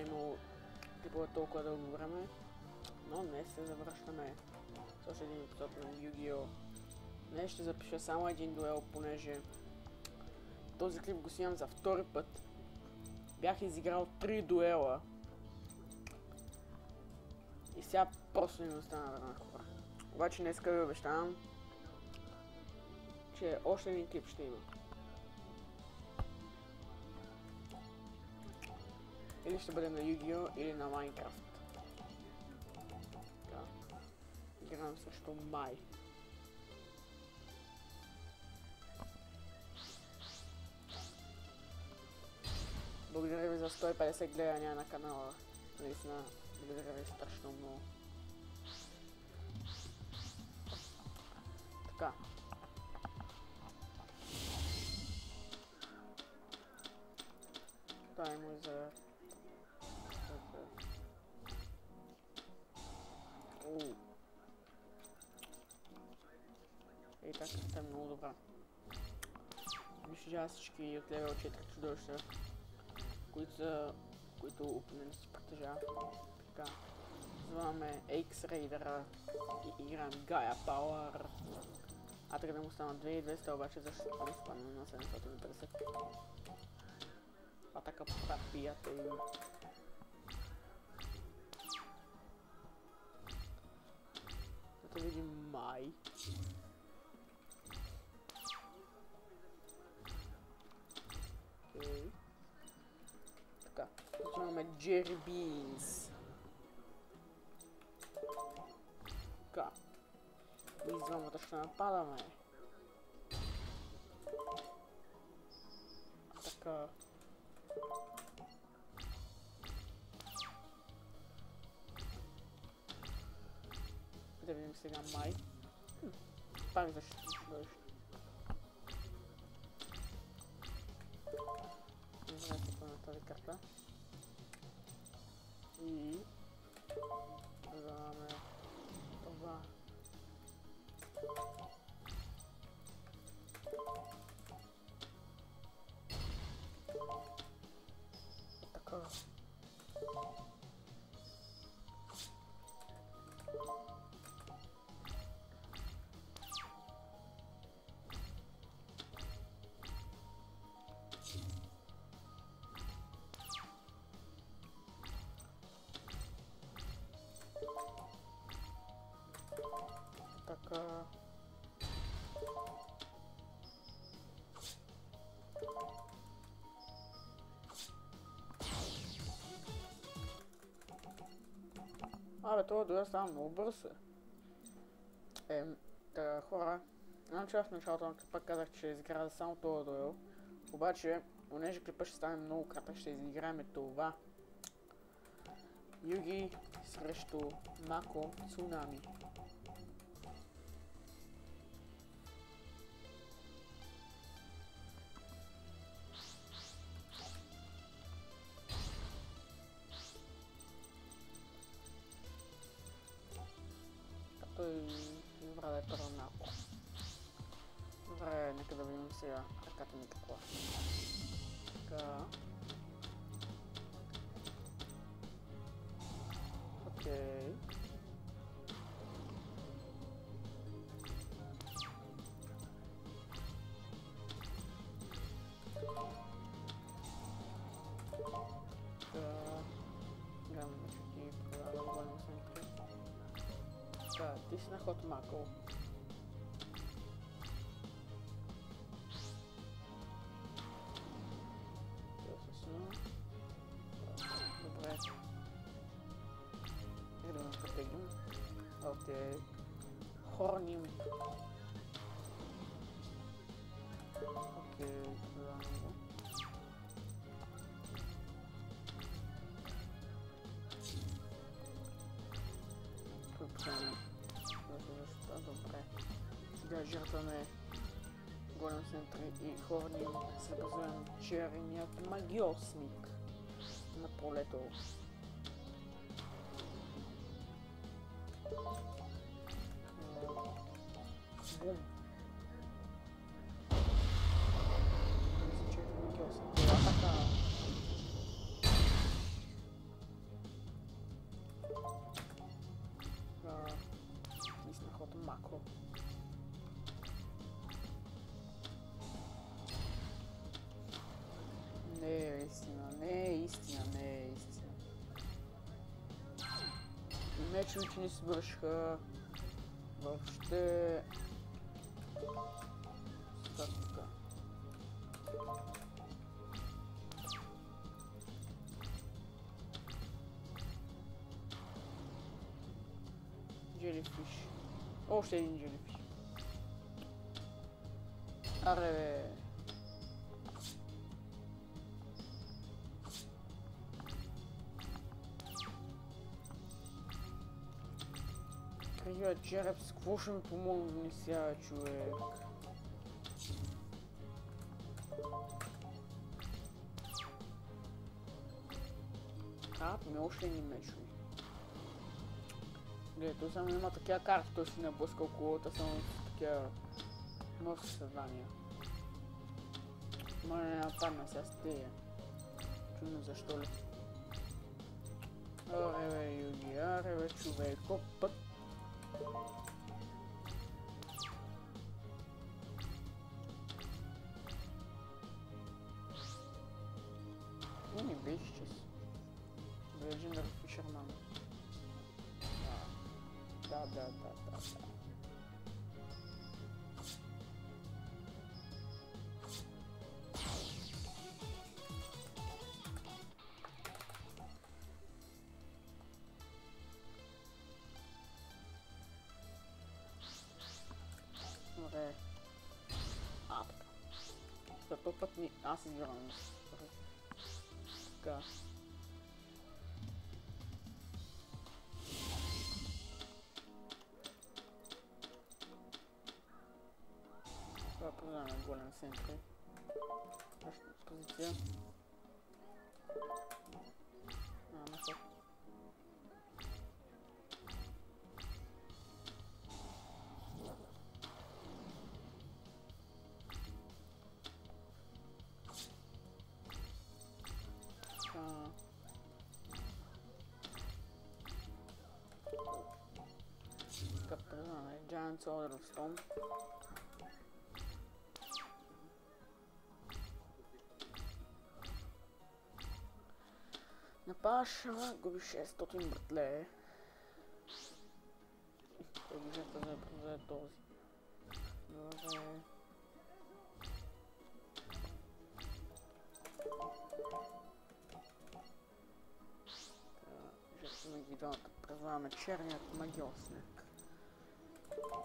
имало типа толкова дълго време, но днес се завръщаме с още един епизод на Yu-Gi-Oh! Днес ще запиша само един дуел, понеже този клип го снимам за втори път. Бях изиграл 3 дуела и сега просто не ми остана време на хора. Обаче днеска ви обещавам, че още един клип ще има. Или ще бъде на Yu-Gi-Oh! Или на Minecraft. Така. Играем срещу Май. Благодаря ви за 150 гледания на канала. Наистина, благодаря ви страшно много. Така. Дай му за... Ей, така е много добра. Унищожава всички от левел 4 чудовища, които опонент си притежава. Така. Зваме X-Raider и играем Gaia Power. А трябва да му стана 2200, обаче защо не спадна на 750. Атака приятели. Да видим Май. Окей. Така, тук имаме Jerry Beans. Така. И двамата ще нападаме. Така. Да видим сега Май. Пак защитно чудовище. Връщаме на тази карта. И... даваме това. Така. Така. Абе, това дуел става много бързо. Така, хора, в началото на клипа казах, че изиграя само това дуел. Обаче, понеже клипа ще стане много кратък, ще изиграем това. Юги срещу Мако Цунами. Той добре да е първо Мако. Добре, нека да видим сега ръката ми каква. Така. Окей. Гледам да ти продавам сентри. Така, ти си на ход Мако. Добре. Идем да потегнем. Окей. Хорним. Окей, това много. Добре. Сега жертваме голям център и хорним се позовем черният магиосник на полето. Бум. Мисля, че е магиосник. Това така. Мечовете ни свършиха. Въобще... Така. Jellyfish. Още един jellyfish. Аре бе. Крия череп, с какво ще ми помогне сега, човек? Трябват ми още едни мечове. Гледай, той само има такива карти, той си наблъскал колата, само с такива нови създания. Моля не нападна сега с тея. Чудно защо ли? Аре бе, Юги, аре бе, човек, път. Не беше чест. Legendary Fisherman. Да. Добре. Така. За този път аз избирам. Така. Това продаваме голям сентри. Позиция. Наход. Продаваме Giant Order of Stone. Напаш, губиш 600 братле. Той бюджета да продаде този. Добре. Жертваме ги двамата. Презваваме черният магиосник.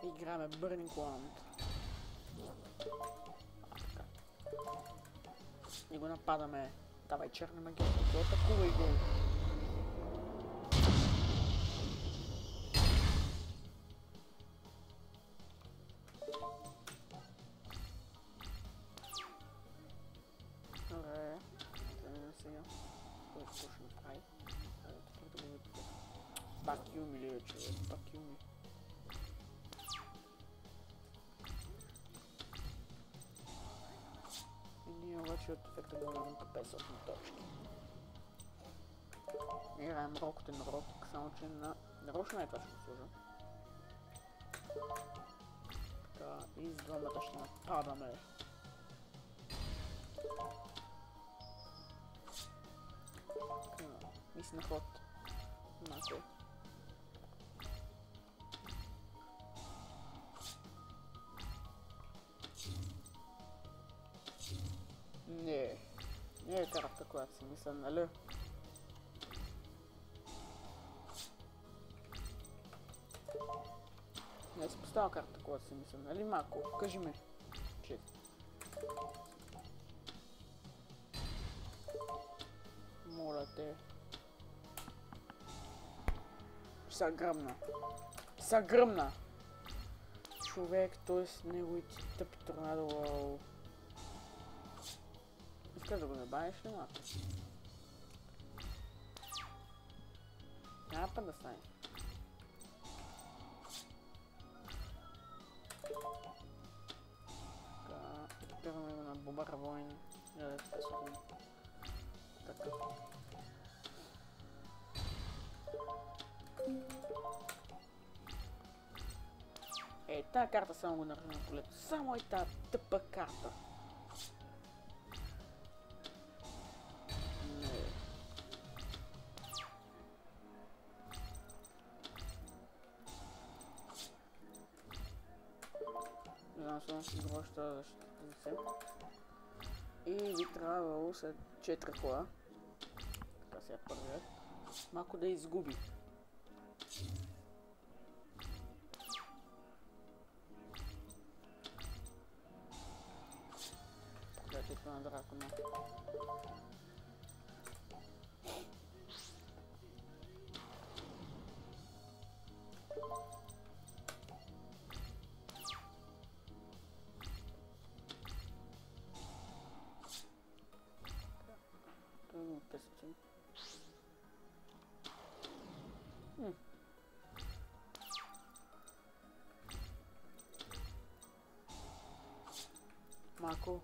Играме Burning Land. И го нападаме. Давай, черна магия, да атакувай го! Добре, да минем сега. Кой ще направи? Да го видите. Бакюми ли е, човек? Бакюми. Ние обаче от ефекта да дадем по 500 точки. Играем рокотен ротик, само че нарочно е това ще го служа. Така, и с двамата ще нападаме. Така, мисля ход. Малко. Не е карта, която си мисля, нали? Не си поставя карта, която си мисля, нали, Мако? Кажи ми. Чест. Моля те. Са гръмна! Човек, той с неговите тъпи торнадо. Искаш да го забавиш ли, Мако? Няма път да стане. Така, екипираме го на Бобър Войн. Така. Ей, тая карта само го нарежа на полето. Само е тая тъпа карта. гроша да се. И би трябвало след 4 кола, така сега първият, малко да изгуби. Проклятието на дракона. Песъчен. Малко.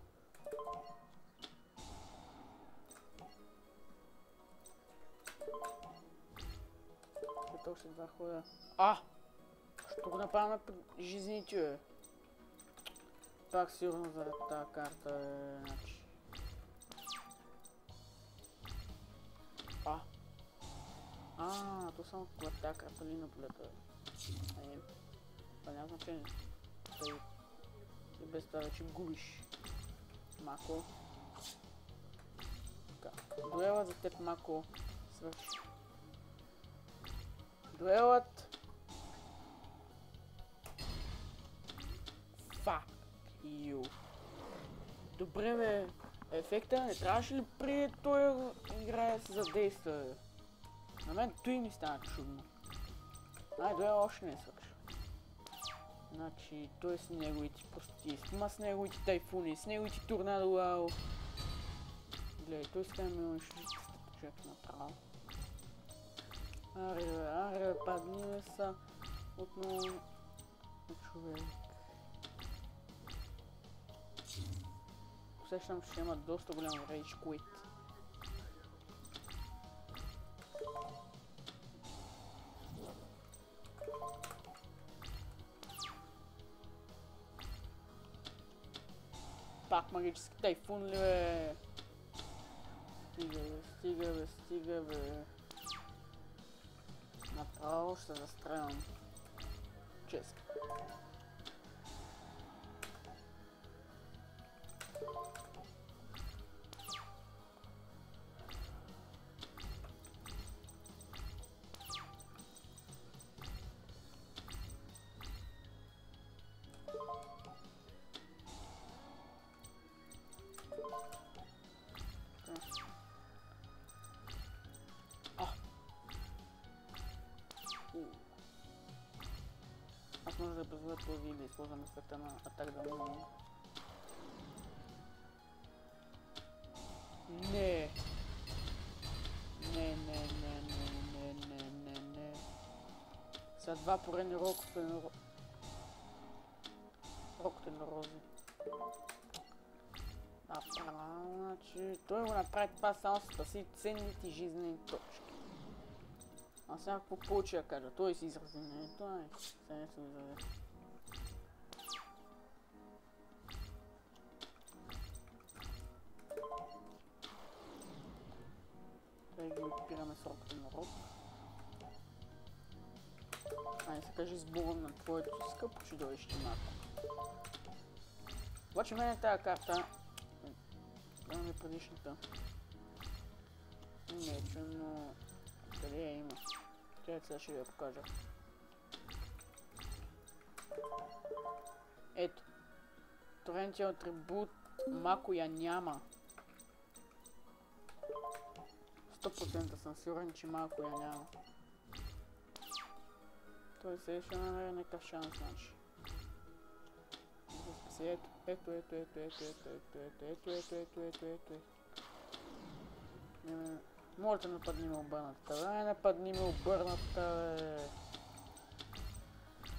Ето още 2 хода. Що го направим на жизните, бе? Пак сигурно заради тази карта, значи. То само когато тази карта ли на полета. Това няма значение. И без това вече губиш. Мако. Дуелът за теб, Мако. Свърши. Дуелът. Fuck you. Добре, бе. Ефекта не трябваше ли преди той играе да се задейства? На мен той ми стана чудно. Дуел още не свърши. Значи той с неговите прости, с неговите тайфуни, с неговите торнадо лао. Гледай, той сега ми унищожи човек направо. Аре, падни ме са отново човек. Усещам, че ще има доста голям рейдж квит. Пак магически тайфун ли, бе? Стига, бе. Направо ще застрелям. Честно. Аз може да позволя този и да използвам ефекта на атак да му... Не. Сега 2 поредни рокоте на рози. Значи той го направи това само с спаси ценните жизнени точки. А сега какво получи да кажа? Той си изрази, не? Това е. Сега не съм изрази. Да ги опираме с роката на рок. Не се кажи сбором на твоето скъпо чудовище, Марко. Обаче мен е тази карта. Имаме предишната. Нече, но... Къде я има? Тя сега ще ви я покажа. Ето. Торентия атрибут Мако я няма. 100% съм сигурен, че Мако я няма. Той се ще намери някакъв шанс, значи. Ето. Моля те, нападни ме обърната, нападни ме обърната, бе.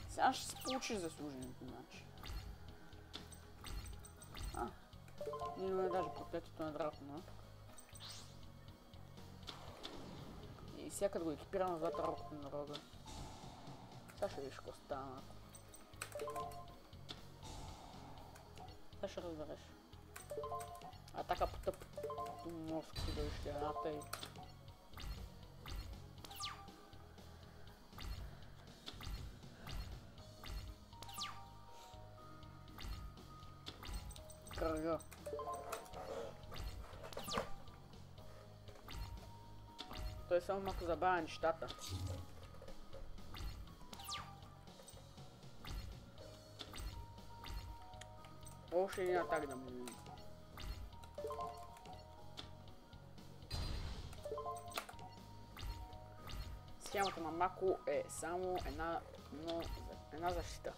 Сега ще се получиш заслуженото, значи. Ние имаме даже проклятието на дракона. И сега като го екипирам злата роката на рога. Сега ще виж какво стана. Сега ще разбереш. Атака по тъп морско чудовище, едната и... There. Той само малко забавя нещата. Още един атак да му видим. Схемата на Мако е само една защита.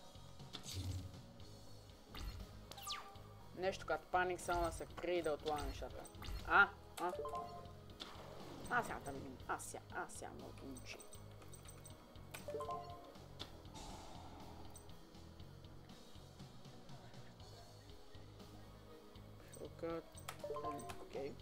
Нещо като паник, само да се крие и да отлага нещата. Аз сега да видим. Аз сега много учи. Окей.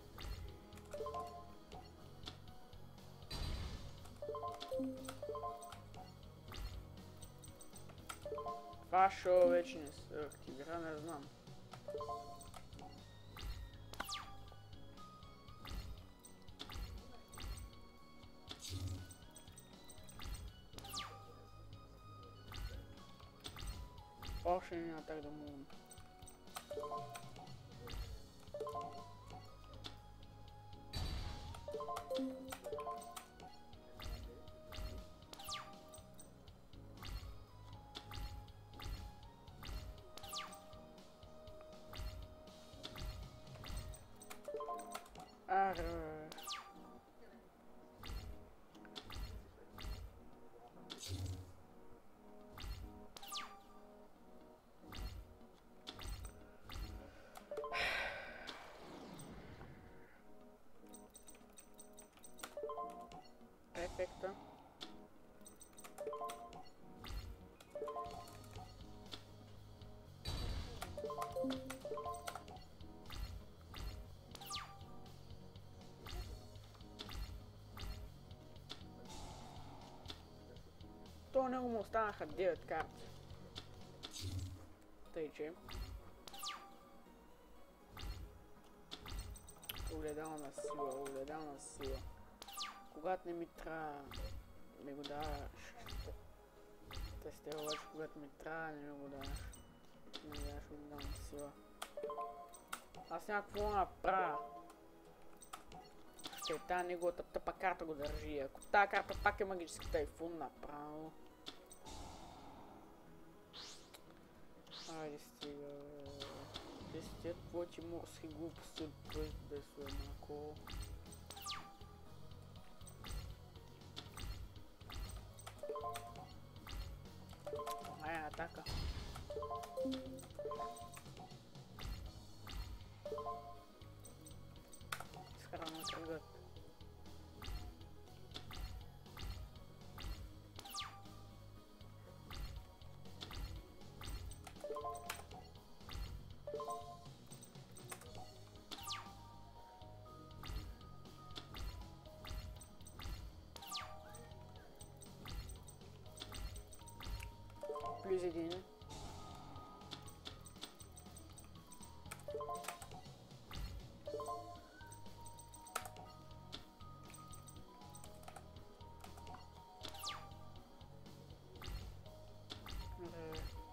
Това шоу вече не се активира, не знам. Още не атак да му... Ефекта. То него му останаха 9 карти. Тъй че... Огледална сила. Когато не ми трябва, ми го даваш. Тестира обаче, когато ми трябва, не ми го даваш. Не ми даваш огледална сила. Аз някакво направя. Ще тази неговата тъпа карта го държи. Ако тази карта пак е магически тайфун, направо. Айде стига. Тия твоите морски глупости от твоите бесове малко. Атака. Изкарваме кръгът. Плюс един.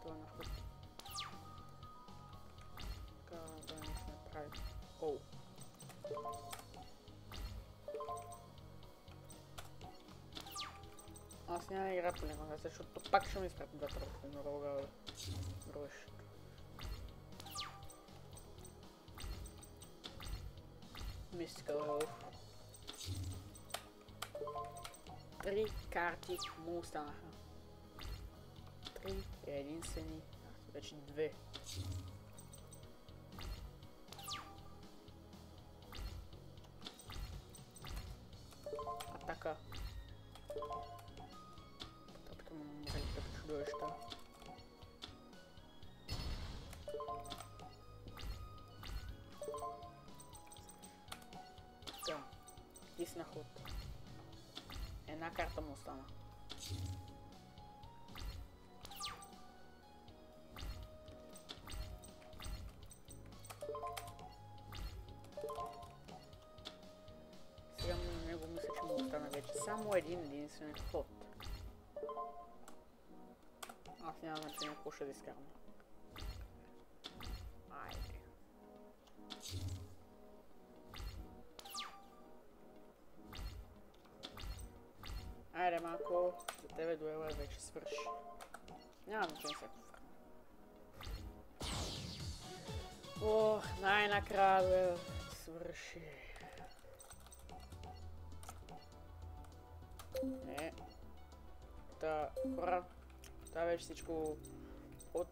Това на ход. Така да не се направи. Оу. Аз няма да игра по него, защото пак ще ми изпратим да тръпим на рога грошето. Мискал. 3 карти му останаха. 3 единствени, вече 2. Атака. Потапка му намерили като чудовища. Така. Тисна ход. Една карта му остана. Сега на него мисля, че му остана вече само единствен ход. Аз няма значение какво ще да изкарам. Айде. Айде малко, за тебе дуела вече свърши. Няма значение всяко фарм. Ох, най-накрая дуел свърши. Хора, това беше всичко от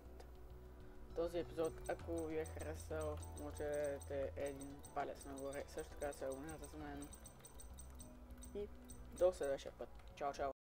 този епизод. Ако ви е харесал, може да дадете един палец нагоре. Също така се абонирате за мен. И до следващия път. Чао, чао!